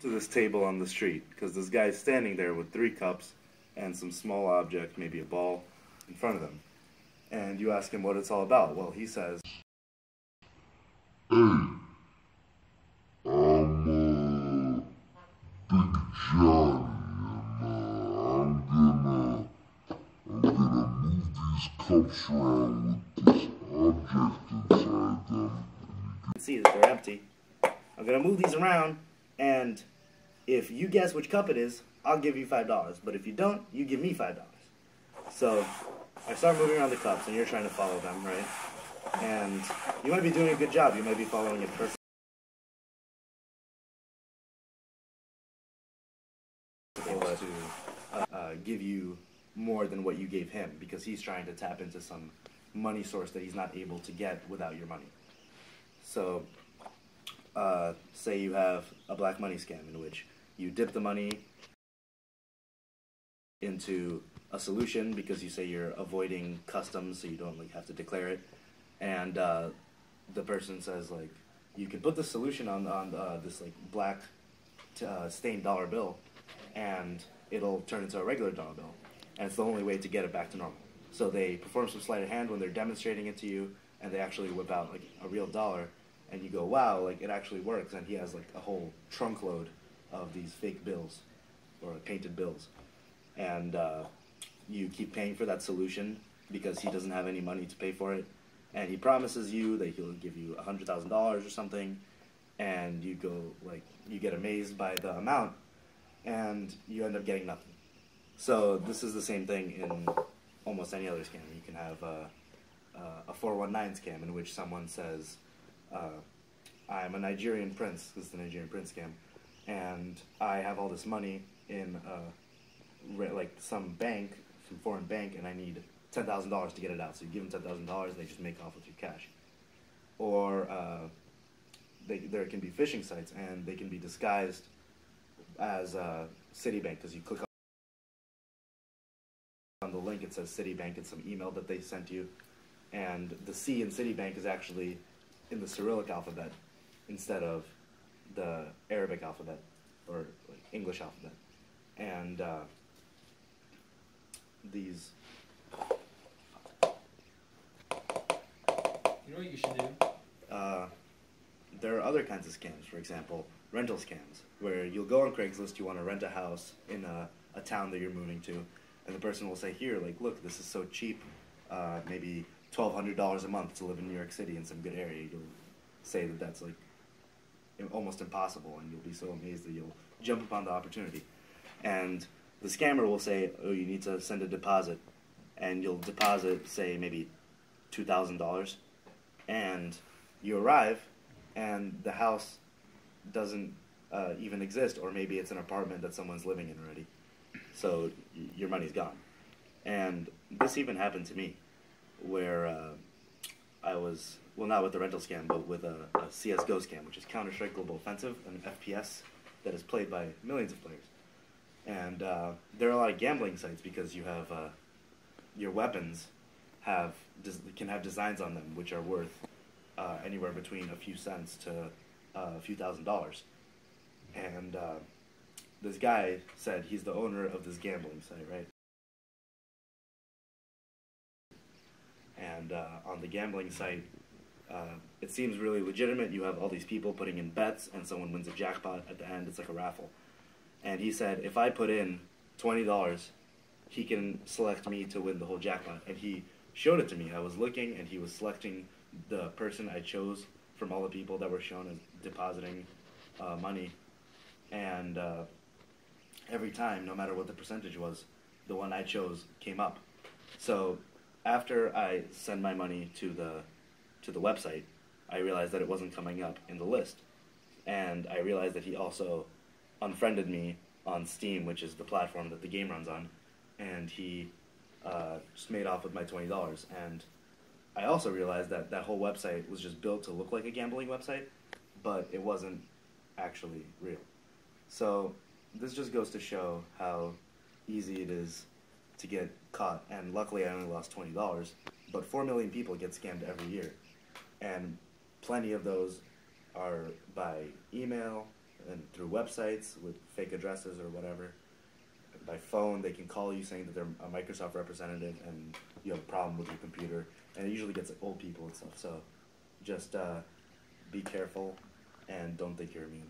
To this table on the street because this guy's standing there with 3 cups and some small object, maybe a ball, in front of him. And you ask him what it's all about. Well, he says, Hey, I'm Big Johnny, and I'm gonna move these cups around with this object inside them. you can see that they're empty. I'm gonna move these around, and if you guess which cup it is, I'll give you $5. But if you don't, you give me $5. So I start moving around the cups, and you're trying to follow them, right? And you might be doing a good job. You might be following it perfectly. To give you more than what you gave him because he's trying to tap into some money source that he's not able to get without your money. So say you have a black money scam in which you dip the money into a solution because you say you're avoiding customs so you don't have to declare it, and the person says you can put the solution on this black stained dollar bill and it'll turn into a regular dollar bill, and it's the only way to get it back to normal. So they perform some sleight of hand when they're demonstrating it to you, and they actually whip out a real dollar, and you go, wow, it actually works. And he has a whole trunk load of these fake bills or painted bills, and you keep paying for that solution because he doesn't have any money to pay for it, and he promises you that he'll give you $100,000 or something, and you go you get amazed by the amount, and you end up getting nothing. So this is the same thing in almost any other scam. You can have a 419 scam in which someone says, I'm a Nigerian prince, this is the Nigerian prince scam, and I have all this money in some bank, some foreign bank, and I need $10,000 to get it out. So you give them $10,000 and they just make off with your cash. Or there can be phishing sites, and they can be disguised as Citibank because you click on the link, it says Citibank, it's some email that they sent you, and the C in Citibank is actually in the Cyrillic alphabet instead of the Arabic alphabet or English alphabet. And these... You know what you should do? There are other kinds of scams, for example, rental scams, where you'll go on Craigslist, you want to rent a house in a town that you're moving to, and the person will say, here, look, this is so cheap, maybe $1,200 a month to live in New York City in some good area. You'll say that that's almost impossible, and you'll be so amazed that you'll jump upon the opportunity. And the scammer will say, oh, you need to send a deposit, and you'll deposit, say, maybe $2,000, and you arrive, and the house doesn't even exist, or maybe it's an apartment that someone's living in already. So your money's gone. And this even happened to me, where I was, well, not with the rental scam, but with a CSGO scam, which is Counter-Strike Global Offensive, an FPS that is played by millions of players. And there are a lot of gambling sites because you have your weapons can have designs on them which are worth anywhere between a few cents to a few $1,000s. And this guy said he's the owner of this gambling site, right? And on the gambling site, it seems really legitimate. You have all these people putting in bets, and someone wins a jackpot at the end. It's like a raffle. And he said, if I put in $20, he can select me to win the whole jackpot. And he showed it to me. I was looking, and he was selecting the person I chose from all the people that were shown as depositing money. And every time, no matter what the percentage was, the one I chose came up. So after I send my money to the website, I realized that it wasn't coming up in the list. And I realized that he also unfriended me on Steam, which is the platform that the game runs on, and he just made off with my $20. And I also realized that that whole website was just built to look like a gambling website, but it wasn't actually real. So this just goes to show how easy it is to get caught, and luckily I only lost $20, but 4 million people get scammed every year, and plenty of those are by email, and through websites with fake addresses or whatever. By phone, they can call you saying that they're a Microsoft representative and you have a problem with your computer, and it usually gets like old people and stuff. So just be careful and don't think you're immune.